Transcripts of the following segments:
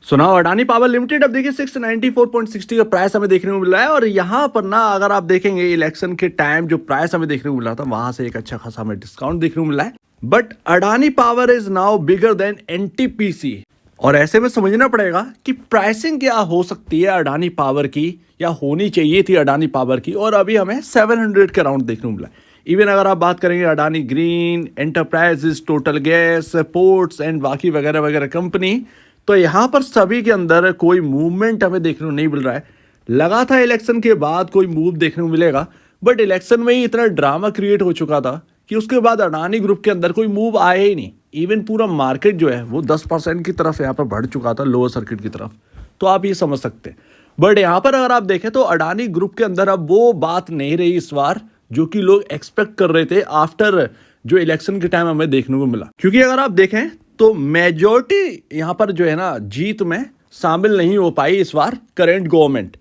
सुनाओ Adani power limited अब देखिए 694.60 का प्राइस हमें देखने को मिल रहा है। और यहाँ पर ना अगर आप देखेंगे इलेक्शन के टाइम जो प्राइस हमें देखने को मिल रहा था वहां से एक अच्छा खासा हमें डिस्काउंट देखने को मिला है। But Adani power is now bigger than NTPC. और ऐसे में समझना पड़ेगा कि प्राइसिंग क्या हो सकती है अडानी पावर की या होनी चाहिए थी अडानी पावर की। और अभी हमें 700 के अराउंड देखने को मिला है। इवन अगर आप बात करेंगे Adani green, enterprises, total gas, ports and बाकी वगैरह वगैरह कंपनी, तो यहाँ पर सभी के अंदर कोई मूवमेंट हमें देखने को नहीं मिल रहा है। लगा था इलेक्शन के बाद कोई मूव देखने को मिलेगा, बट इलेक्शन में ही इतना ड्रामा क्रिएट हो चुका था कि उसके बाद अडानी ग्रुप के अंदर कोई मूव आया ही नहीं। इवन पूरा मार्केट जो है वो 10% की तरफ यहाँ पर बढ़ चुका था, लोअर सर्किट की तरफ। तो आप ये समझ सकते हैं। बट यहाँ पर अगर आप देखें तो अडानी ग्रुप के अंदर अब वो बात नहीं रही इस बार जो कि लोग एक्सपेक्ट कर रहे थे आफ्टर जो इलेक्शन के टाइम हमें देखने को मिला। क्योंकि अगर आप देखें तो मेजॉरिटी यहाँ पर जो है ना जीत में शामिल नहीं हो पाई इस बार करेंट गवर्नमेंट।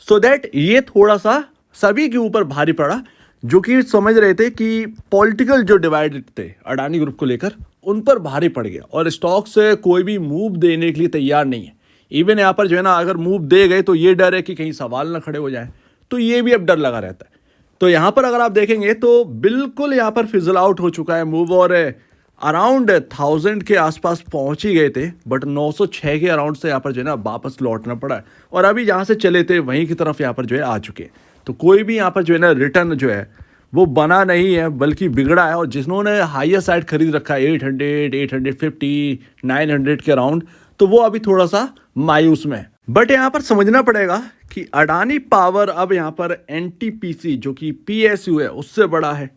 सो दैट ये थोड़ा सा सभी के ऊपर भारी पड़ा जो कि समझ रहे थे कि पॉलिटिकल जो डिवाइडेड थे अडानी ग्रुप को लेकर उन पर भारी पड़ गया। और स्टॉक से कोई भी मूव देने के लिए तैयार नहीं है। इवन यहाँ पर जो है ना अगर मूव दे गए तो ये डर है कि कहीं सवाल ना खड़े हो जाए, तो ये भी अब डर लगा रहता है। तो यहाँ पर अगर आप देखेंगे तो बिल्कुल यहाँ पर फिजल आउट हो चुका है मूव। और अराउंड 1000 के आसपास पहुंच ही गए थे, बट 906 के अराउंड से यहाँ पर जो है ना वापस लौटना पड़ा है। और अभी जहाँ से चले थे वहीं की तरफ यहाँ पर जो है आ चुके हैं। तो कोई भी यहाँ पर जो है ना रिटर्न जो है वो बना नहीं है बल्कि बिगड़ा है। और जिन्होंने हाइयर साइड खरीद रखा है 800, 850, 900 के अराउंड, तो वो अभी थोड़ा सा मायूस में है। बट यहाँ पर समझना पड़ेगा कि अडानी पावर अब यहाँ पर एनटीपीसी जो कि पीएसयू है उससे बड़ा है,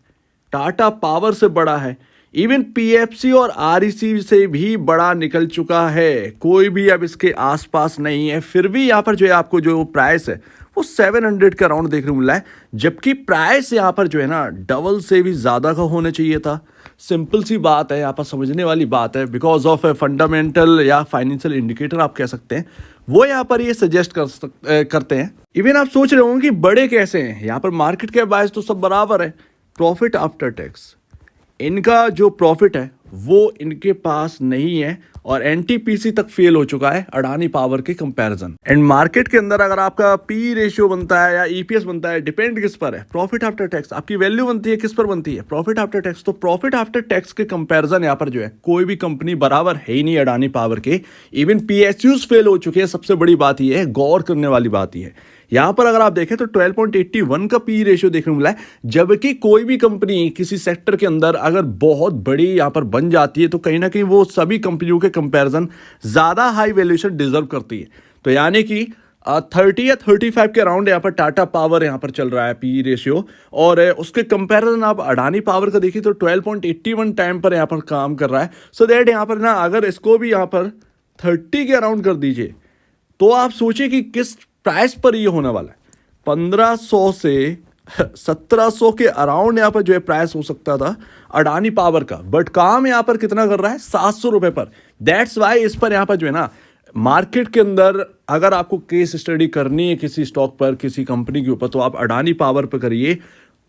टाटा पावर से बड़ा है, इवन पीएफसी और आरईसी से भी बड़ा निकल चुका है। कोई भी अब इसके आसपास नहीं है। फिर भी यहाँ पर जो है आपको जो प्राइस है वो 700 का राउंड देखने को मिला है, जबकि प्राइस यहाँ पर जो है ना डबल से भी ज़्यादा का होना चाहिए था। सिंपल सी बात है, यहाँ पर समझने वाली बात है। बिकॉज ऑफ फंडामेंटल या फाइनेंशियल इंडिकेटर आप कह सकते हैं, वो यहाँ पर ये सजेस्ट करते हैं। इवन आप सोच रहे होंगे कि बड़े कैसे हैं। यहाँ पर मार्केट के बायस तो सब बराबर है। प्रॉफिट आफ्टर टैक्स, इनका जो प्रॉफिट है वो इनके पास नहीं है और एनटीपीसी तक फेल हो चुका है अडानी पावर के कंपैरिजन। एंड मार्केट के अंदर अगर आपका पी रेशियो बनता है या ईपीएस बनता है, डिपेंड किस पर है, प्रॉफिट आफ्टर टैक्स। आपकी वैल्यू बनती है किस पर बनती है, प्रॉफिट आफ्टर टैक्स। तो प्रॉफिट आफ्टर टैक्स के कंपैरिजन यहाँ पर जो है कोई भी कंपनी बराबर है ही नहीं अडानी पावर के। इवन पीएसयूज फेल हो चुके हैं। सबसे बड़ी बात यह है, गौर करने वाली बात यह है, यहां पर अगर आप देखें तो 12.81 का पी रेशियो देखने को मिला है। जबकि कोई भी कंपनी किसी सेक्टर के अंदर अगर बहुत बड़ी यहां पर बन जाती है तो कहीं ना कहीं वो सभी कंपनियों के कंपैरिजन ज्यादा हाई वैल्यूएशन डिजर्व करती है। तो यानी कि 30 या 35 के अराउंड यहाँ पर टाटा पावर यहाँ पर चल रहा है पी रेशियो। और उसके कंपैरिजन आप अडानी पावर का देखिए तो 12.81 टाइम पर यहाँ पर काम कर रहा है। सो दैट यहाँ पर ना अगर इसको भी यहाँ पर 30 के अराउंड कर दीजिए तो आप सोचिए कि किस प्राइस पर ये होने वाला है। 1500 से 1700 के अराउंड यहाँ पर जो है प्राइस हो सकता था अडानी पावर का। बट काम यहाँ पर कितना कर रहा है, 700 रुपए पर। दैट्स वाई इस पर यहाँ पर जो है ना मार्केट के अंदर अगर आपको केस स्टडी करनी है किसी स्टॉक पर, किसी कंपनी के ऊपर, तो आप अडानी पावर पर करिए।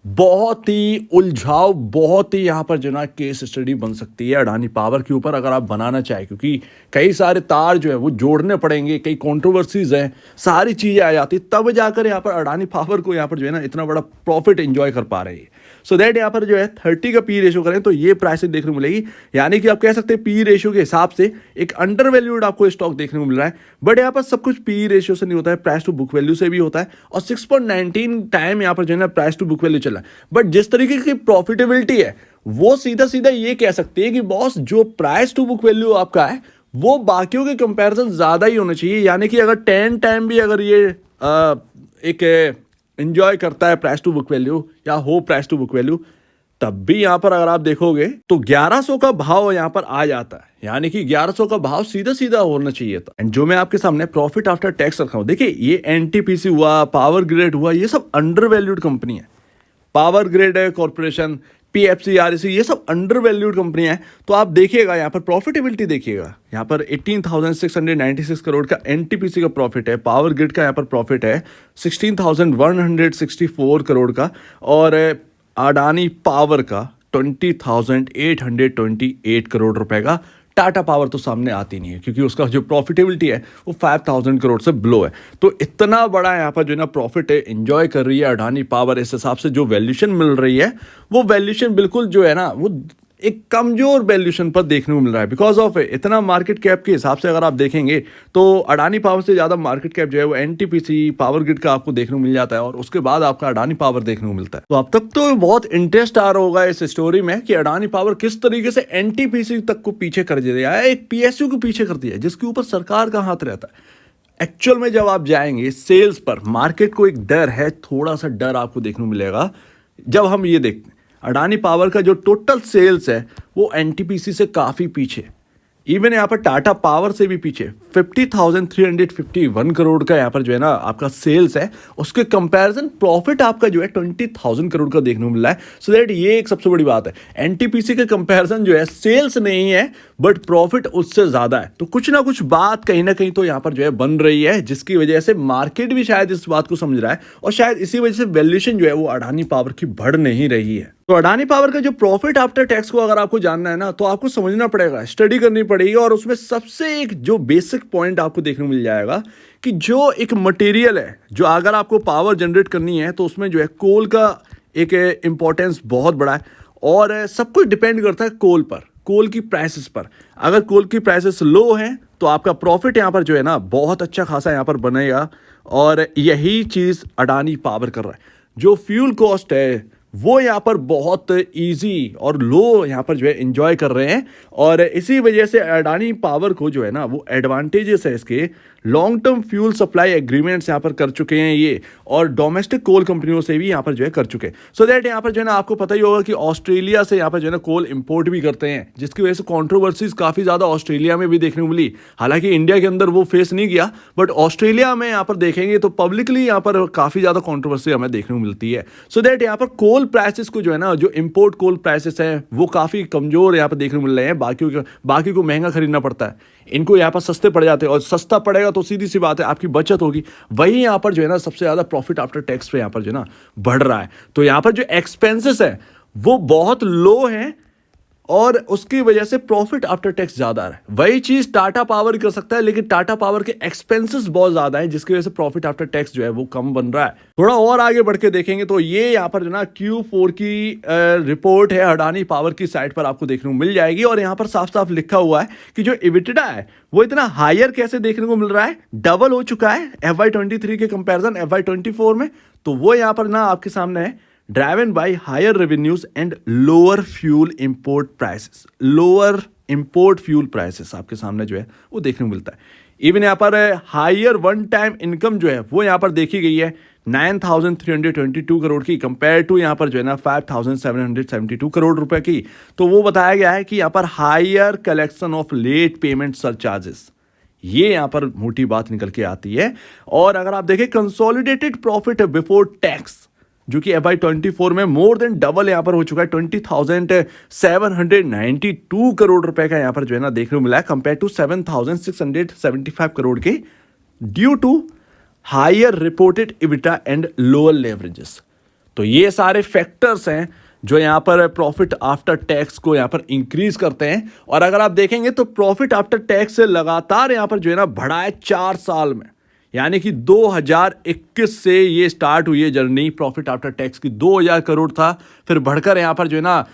बहुत ही उलझाव, बहुत ही यहाँ पर जो ना केस स्टडी बन सकती है अडानी पावर के ऊपर अगर आप बनाना चाहें, क्योंकि कई सारे तार जो है वो जोड़ने पड़ेंगे, कई कंट्रोवर्सीज हैं, सारी चीज़ें आ जाती तब जाकर यहाँ पर अडानी पावर को यहाँ पर जो है ना इतना बड़ा प्रॉफिट एंजॉय कर पा रही है। सो दैट यहाँ पर जो है 30 का पी रेशियो करें तो ये प्राइस देखने को मिलेगी। यानी कि आप कह सकते हैं पी रेशियो के हिसाब से एक अंडर वैल्यूड आपको स्टॉक देखने को मिल रहा है। बट यहाँ पर सब कुछ पी रेशियो से नहीं होता है, प्राइस टू बुक वैल्यू से भी होता है। और 6.19 टाइम यहाँ पर जो है ना प्राइस टू बुक वैल्यू चल रहा है। बट जिस तरीके की प्रॉफिटेबिलिटी है वो सीधा सीधा ये कह सकते हैं कि बॉस जो प्राइस टू बुक वैल्यू आपका है वो बाकियों के कंपैरिजन ज्यादा ही होना चाहिए। यानी कि अगर 10 टाइम भी अगर ये एक एंजॉय करता है प्राइस टू बुक वैल्यू या हो प्राइस टू बुक वैल्यू, तब भी यहां पर अगर आप देखोगे तो 1100 का भाव यहां पर आ जाता है। यानी कि 1100 का भाव सीधा सीधा होना चाहिए था। एंड जो मैं आपके सामने प्रॉफिट आफ्टर टैक्स रखा हूं, देखिए ये एनटीपीसी हुआ, पावर ग्रिड हुआ, ये सब अंडर वैल्यूड कंपनी है। Power grid corporation, PFC, REC, ये सब अंडर वैल्यूड कंपनियां हैं। तो आप देखिएगा यहाँ पर प्रॉफिटेबिलिटी देखिएगा, यहाँ पर 18,696 करोड़ का एनटीपीसी का प्रॉफिट है। पावर ग्रिड का यहाँ पर प्रॉफिट है 16,164 करोड़ का। और अडानी पावर का 20,828 करोड़ रुपए का टाटा पावर तो सामने आती नहीं है क्योंकि उसका जो प्रॉफिटेबिलिटी है वो 5,000 करोड़ से बिलो है। तो इतना बड़ा यहाँ पर जो है ना प्रॉफिट एंजॉय कर रही है अडानी पावर। इस हिसाब से जो वैल्यूशन मिल रही है वो वैल्यूशन बिल्कुल जो है ना वो एक कमजोर वैल्यूशन पर देखने को मिल रहा है बिकॉज ऑफ इतना मार्केट कैप के हिसाब से अगर आप देखेंगे तो अडानी पावर से ज़्यादा मार्केट कैप जो है वो एनटीपीसी पावर ग्रिड का आपको देखने को मिल जाता है और उसके बाद आपका अडानी पावर देखने को मिलता है। तो अब तक तो बहुत इंटरेस्ट आ रहा होगा इस स्टोरी में कि अडानी पावर किस तरीके से एनटीपीसी तक को पीछे कर दिया है, एक पीएसयू को पीछे कर दिया है जिसके ऊपर सरकार का हाथ रहता है। एक्चुअल में जब आप जाएंगे सेल्स पर, मार्केट को एक डर है, थोड़ा सा डर आपको देखने को मिलेगा जब हम ये देखते हैं अडानी पावर का जो टोटल सेल्स है वो एनटीपीसी से काफ़ी पीछे, इवन यहाँ पर टाटा पावर से भी पीछे। 50,351 करोड़ का यहाँ पर जो है ना आपका सेल्स है, उसके कंपैरिजन प्रॉफिट आपका जो है 20,000 करोड़ का देखने को मिल रहा है। सो दैट ये एक सबसे बड़ी बात है, एनटीपीसी के कंपैरिजन जो है सेल्स नहीं है बट प्रॉफिट उससे ज़्यादा है। तो कुछ ना कुछ बात कहीं ना कहीं तो यहाँ पर जो है बन रही है जिसकी वजह से मार्केट भी शायद इस बात को समझ रहा है और शायद इसी वजह से वैल्यूएशन जो है वो अडानी पावर की बढ़ नहीं रही है। तो अडानी पावर का जो प्रॉफिट आफ्टर टैक्स को अगर आपको जानना है ना तो आपको समझना पड़ेगा, स्टडी करनी पड़ेगी और उसमें सबसे एक जो बेसिक पॉइंट आपको देखने को मिल जाएगा कि जो एक मटेरियल है जो अगर आपको पावर जनरेट करनी है तो उसमें जो है कोल का एक इंपॉर्टेंस बहुत बड़ा है और सब कुछ डिपेंड करता है कोल पर, कोल की प्राइसेस पर। अगर कोल की प्राइसेस लो हैं तो आपका प्रॉफिट यहाँ पर जो है ना बहुत अच्छा खासा यहाँ पर बनेगा और यही चीज़ अडानी पावर कर रहा है। जो फ्यूल कॉस्ट है वो यहाँ पर बहुत इजी और लो यहाँ पर जो है एंजॉय कर रहे हैं और इसी वजह से अडानी पावर को जो है ना वो एडवांटेजेस है इसके, long term fuel supply agreements यहाँ पर कर चुके हैं ये और डोमेस्टिक कोल कंपनियों से भी यहाँ पर जो है कर चुके हैं। सो दैट यहाँ पर जो है ना आपको पता ही होगा कि ऑस्ट्रेलिया से यहाँ पर जो है ना कोल इंपोर्ट भी करते हैं जिसकी वजह से कंट्रोवर्सीज काफ़ी ज़्यादा ऑस्ट्रेलिया में भी देखने को मिली। हालांकि इंडिया के अंदर वो फेस नहीं किया बट ऑस्ट्रेलिया में यहाँ पर देखेंगे तो पब्लिकली यहाँ पर काफ़ी ज़्यादा कॉन्ट्रोवर्सी हमें देखने को मिलती है। सो दैट यहाँ पर कोल प्राइसेस को जो है ना जो इंपोर्ट कोल प्राइसेस हैं वो काफ़ी कमज़ोर यहाँ पर देखने को मिल रहे हैं, बाकी को महंगा खरीदना पड़ता है, इनको यहाँ पर सस्ते पड़ जाते हैं और सस्ता पड़ेगा तो सीधी सी बात है आपकी बचत होगी। वही यहाँ पर जो है ना सबसे ज़्यादा प्रॉफिट आफ्टर टैक्स पे यहाँ पर जो है ना बढ़ रहा है। तो यहाँ पर जो एक्सपेंसेस है वो बहुत लो हैं और उसकी वजह से प्रॉफिट आफ्टर टैक्स ज़्यादा है। वही चीज़ टाटा पावर कर सकता है लेकिन टाटा पावर के एक्सपेंसेस बहुत ज़्यादा है जिसकी वजह से प्रॉफिट आफ्टर टैक्स जो है वो कम बन रहा है। थोड़ा और आगे बढ़ के देखेंगे तो ये यहाँ पर जो ना Q4 की रिपोर्ट है अडानी पावर की साइट पर आपको देखने को मिल जाएगी और यहाँ पर साफ साफ लिखा हुआ है कि जो इबिटडा है वो इतना हायर कैसे देखने को मिल रहा है, डबल हो चुका है FY23 के कंपेरिजन FY24 में। तो वो यहाँ पर ना आपके सामने है, driven by higher revenues and lower fuel import prices. Lower import fuel prices आपके सामने जो है वो देखने को मिलता है। इवन यहाँ पर हायर वन टाइम इनकम जो है वो यहाँ पर देखी गई है 9,322 करोड़ की कंपेयर टू यहाँ पर जो है ना 5,772 करोड़ रुपए की। तो वो बताया गया है कि यहाँ पर higher collection of late payment surcharges, ये यहाँ पर मोटी बात निकल के आती है। और अगर आप देखें कंसोलिडेटेड प्रॉफिट बिफोर टैक्स जो कि FY24 में मोर देन डबल यहाँ पर हो चुका है, 20,792 करोड़ रुपए का यहाँ पर जो है ना देखने को मिला है कंपेयर टू 7,675 करोड़ के, due to higher reported EBITDA and lower leverages. तो ये सारे फैक्टर्स हैं जो यहाँ पर प्रॉफिट आफ्टर टैक्स को यहाँ पर इंक्रीज करते हैं। और अगर आप देखेंगे तो प्रॉफिट आफ्टर टैक्स से लगातार यहाँ पर जो है ना बढ़ा है 4 साल में, यानी कि 2021 से ये स्टार्ट हुई है जर्नी प्रॉफिट आफ्टर टैक्स की। 2,000 करोड़ था, फिर बढ़कर यहाँ पर जो है ना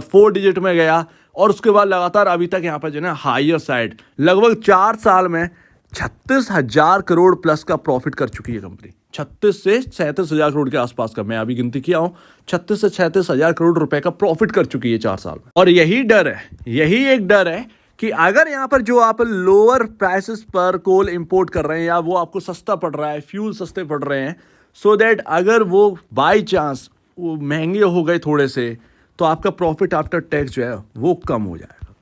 4 डिजिट में गया और उसके बाद लगातार अभी तक यहाँ पर जो है ना हायर साइड लगभग 4 साल में 36,000 करोड़ प्लस का प्रॉफिट कर चुकी है कंपनी। 36 से 37,000 करोड़ के आसपास का, मैं अभी गिनती किया हूँ, 36 से 37,000 करोड़ रुपए का प्रॉफिट कर चुकी है 4 साल में। और यही डर है, यही एक डर है कि अगर यहाँ पर जो आप लोअर प्राइसेस पर कोल इंपोर्ट कर रहे हैं या वो आपको सस्ता पड़ रहा है, फ्यूल सस्ते पड़ रहे हैं, सो दैट अगर वो बाई चांस वो महंगे हो गए थोड़े से तो आपका प्रॉफिट आफ्टर टैक्स जो है वो कम हो जाएगा।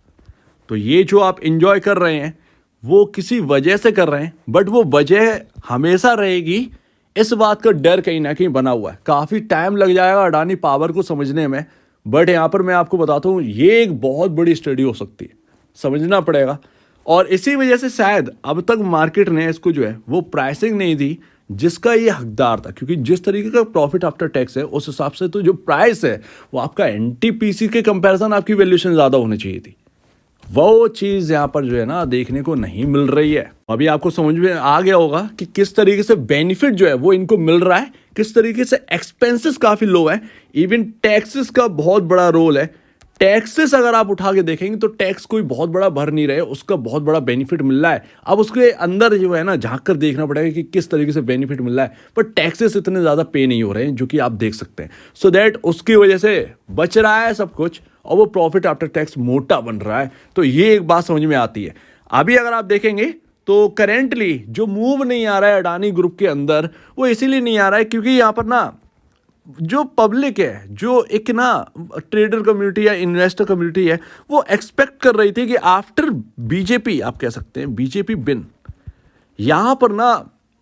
तो ये जो आप इंजॉय कर रहे हैं वो किसी वजह से कर रहे हैं, बट वो वजह हमेशा रहेगी, इस बात का डर कहीं ना कहीं बना हुआ है। काफ़ी टाइम लग जाएगा अडानी पावर को समझने में, बट यहाँ पर मैं आपको बताता हूँ ये एक बहुत बड़ी स्टडी हो सकती है, समझना पड़ेगा। और इसी वजह से शायद अब तक मार्केट ने इसको जो है वो प्राइसिंग नहीं दी जिसका ये हकदार था, क्योंकि जिस तरीके का प्रॉफिट आफ्टर टैक्स है उस हिसाब से तो जो प्राइस है वो आपका एनटीपीसी के कंपैरिजन आपकी वैल्यूएशन ज़्यादा होनी चाहिए थी। वो चीज यहाँ पर जो है ना देखने को नहीं मिल रही है। अभी आपको समझ में आ गया होगा कि किस तरीके से बेनिफिट जो है वो इनको मिल रहा है, किस तरीके से एक्सपेंसेस काफी लो है, इवन टैक्सेस का बहुत बड़ा रोल है। टैक्सेस अगर आप उठा के देखेंगे तो टैक्स कोई बहुत बड़ा भर नहीं रहे, उसका बहुत बड़ा बेनिफिट मिल रहा है। अब उसके अंदर जो है ना झांक कर देखना पड़ेगा कि किस तरीके से बेनिफिट मिल रहा है, पर टैक्सेस इतने ज़्यादा पे नहीं हो रहे हैं जो कि आप देख सकते हैं। सो दैट उसकी वजह से बच रहा है सब कुछ और वो प्रॉफिट आफ्टर टैक्स मोटा बन रहा है। तो ये एक बात समझ में आती है। अभी अगर आप देखेंगे तो करेंटली जो मूव नहीं आ रहा है अडानी ग्रुप के अंदर, वो इसीलिए नहीं आ रहा है क्योंकि यहाँ पर ना जो पब्लिक है, जो एक ना ट्रेडर कम्युनिटी या इन्वेस्टर कम्युनिटी है, वो एक्सपेक्ट कर रही थी कि आफ्टर बीजेपी, आप कह सकते हैं बीजेपी बिन, यहां पर ना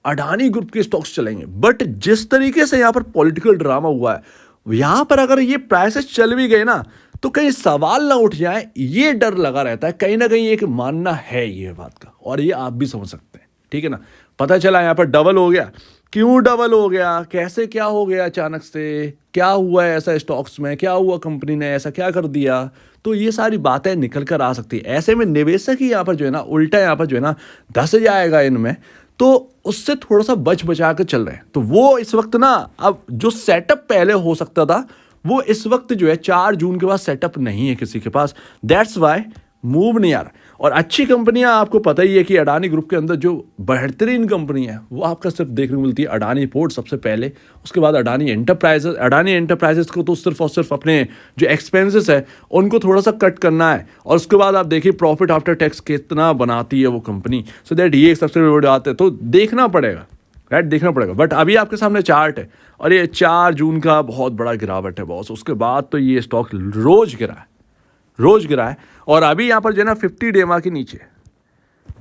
अडानी ग्रुप के स्टॉक्स चलेंगे। बट जिस तरीके से यहां पर पॉलिटिकल ड्रामा हुआ है, यहां पर अगर ये प्राइसेस चल भी गए ना तो कहीं सवाल ना उठ जाए, ये डर लगा रहता है। कहीं ना कहीं एक मानना है ये बात का, और ये आप भी समझ सकते हैं, ठीक है ना। पता चला यहां पर डबल हो गया, क्यों डबल हो गया, कैसे क्या हो गया, अचानक से क्या हुआ है ऐसा स्टॉक्स में, क्या हुआ, कंपनी ने ऐसा क्या कर दिया, तो ये सारी बातें निकल कर आ सकती है। ऐसे में निवेशक ही यहाँ पर जो है ना उल्टा यहाँ पर जो है ना धस जाएगा इनमें, तो उससे थोड़ा सा बच बचा कर चल रहे हैं। तो वो इस वक्त ना अब जो सेटअप पहले हो सकता था वो इस वक्त जो है 4 जून के बाद सेटअप नहीं है किसी के पास। दैट्स वाई मूव नहीं आ रहा। और अच्छी कंपनियां आपको पता ही है कि अडानी ग्रुप के अंदर जो बेहतरीन कंपनी है वो आपका सिर्फ देखने को मिलती है अडानी पोर्ट सबसे पहले, उसके बाद अडानी एंटरप्राइजेस। अडानी एंटरप्राइजेस को तो सिर्फ और सिर्फ अपने जो एक्सपेंसेस है उनको थोड़ा सा कट करना है, और उसके बाद आप देखिए प्रॉफिट आफ्टर टैक्स कितना बनाती है वो कंपनी। सो दैट ये सबसे बड़ी बात है, तो देखना पड़ेगा, राइट, देखना पड़ेगा। बट अभी आपके सामने चार्ट है और ये 4 जून का बहुत बड़ा गिरावट है बॉस। उसके बाद तो ये स्टॉक रोज गिरा है और अभी यहाँ पर जो है ना 50 डेमा के नीचे,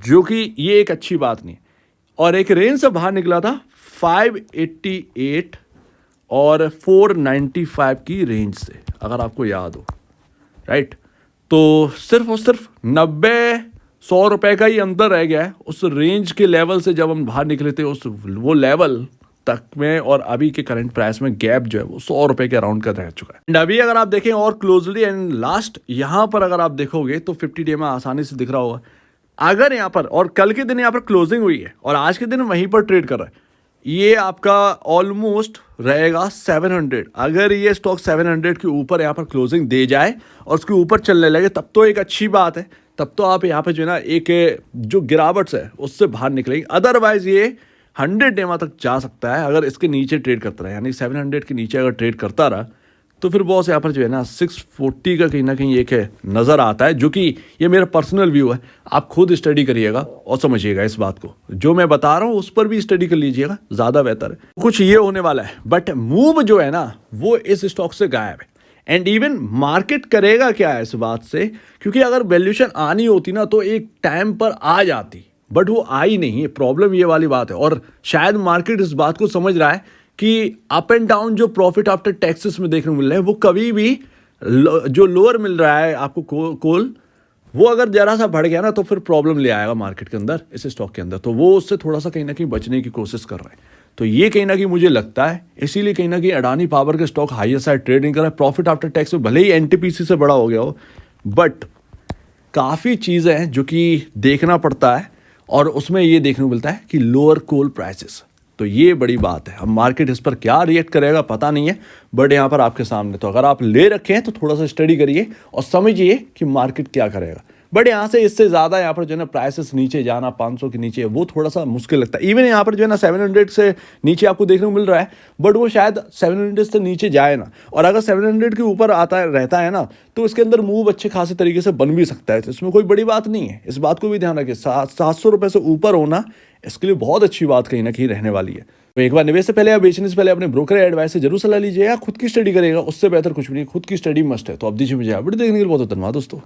जो कि ये एक अच्छी बात नहीं, और एक रेंज से बाहर निकला था 588 और 495 की रेंज से, अगर आपको याद हो, राइट। तो सिर्फ और सिर्फ 90-100 रुपए का ही अंतर रह गया है उस रेंज के लेवल से। जब हम बाहर निकले थे उस वो लेवल तक में और अभी के करंट प्राइस में गैप जो है वो 100 रुपए के अराउंड का रह चुका है। एंड अभी अगर आप देखें और क्लोजली एंड लास्ट यहां पर अगर आप देखोगे तो 50 डे में आसानी से दिख रहा होगा। अगर यहां पर, और कल के दिन यहां पर क्लोजिंग हुई है और आज के दिन वहीं पर ट्रेड कर रहा है, ये आपका ऑलमोस्ट रहेगा 700। अगर ये स्टॉक 700 के ऊपर यहाँ पर क्लोजिंग दे जाए और उसके ऊपर चलने लगे तब तो एक अच्छी बात है, तब तो आप यहाँ पे जो है ना एक जो गिरावट है उससे बाहर निकलेंगे। अदरवाइज ये 100 डेमा तक जा सकता है अगर इसके नीचे ट्रेड करता रहा, यानी 700 के नीचे अगर ट्रेड करता रहा तो फिर बॉस यहाँ पर जो है ना 640 का कहीं ना कहीं एक है नज़र आता है, जो कि ये मेरा पर्सनल व्यू है। आप खुद स्टडी करिएगा और समझिएगा इस बात को, जो मैं बता रहा हूँ उस पर भी स्टडी कर लीजिएगा, ज़्यादा बेहतर है। कुछ ये होने वाला है, बट मूव जो है ना वो इस स्टॉक से गायब है। एंड इवन मार्केट करेगा क्या है इस बात से, क्योंकि अगर वैल्यूएशन आनी होती ना तो एक टाइम पर आ जाती, बट वो आई नहीं है। प्रॉब्लम ये वाली बात है, और शायद मार्केट इस बात को समझ रहा है कि अप एंड डाउन जो प्रॉफिट आफ्टर टैक्सेस में देखने को मिल रहे हैं वो कभी भी जो लोअर मिल रहा है आपको कोल, वो अगर जरा सा बढ़ गया ना तो फिर प्रॉब्लम ले आएगा मार्केट के अंदर, इस स्टॉक के अंदर। तो वो उससे थोड़ा सा कहीं ना कहीं बचने की कोशिश कर रहे हैं। तो ये कहीं ना कहीं मुझे लगता है, इसीलिए कहीं ना कहीं अडानी पावर के स्टॉक हाईएस्ट साइड ट्रेडिंग कर रहा है। प्रॉफिट आफ्टर टैक्स में भले ही एनटीपीसी से बड़ा हो गया हो, बट काफ़ी चीज़ें हैं जो कि देखना पड़ता है, और उसमें ये देखने को मिलता है कि लोअर कोल प्राइसेस। तो ये बड़ी बात है। अब मार्केट इस पर क्या रिएक्ट करेगा पता नहीं है, बट यहाँ पर आपके सामने, तो अगर आप ले रखे हैं तो थोड़ा सा स्टडी करिए और समझिए कि मार्केट क्या करेगा। बट यहाँ से इससे ज़्यादा यहाँ पर जो है ना प्राइसेस नीचे जाना 500 के नीचे, वो थोड़ा सा मुश्किल लगता है। इवन यहाँ पर जो है ना 700 से नीचे आपको देखने को मिल रहा है, बट वो शायद 700 से नीचे जाए ना, और अगर 700 के ऊपर आता रहता है ना तो इसके अंदर मूव अच्छे खासे तरीके से बन भी सकता है। तो इसमें कोई बड़ी बात नहीं है, इस बात को भी ध्यान रखिए। 700 रुपये से ऊपर होना इसके लिए बहुत अच्छी बात कहीं ना कहीं रहने वाली है। तो एक बार निवेश से पहले या बेचने से पहले अपने ब्रोकर एडवाइस से जरूर सलाह लीजिएगा। खुद की स्टडी करेगा, उससे बेहतर कुछ भी नहीं, खुद की स्टडी मस्ट है। तो अब दीजिए मुझे वीडियो देखने के लिए बहुत धन्यवाद दोस्तों।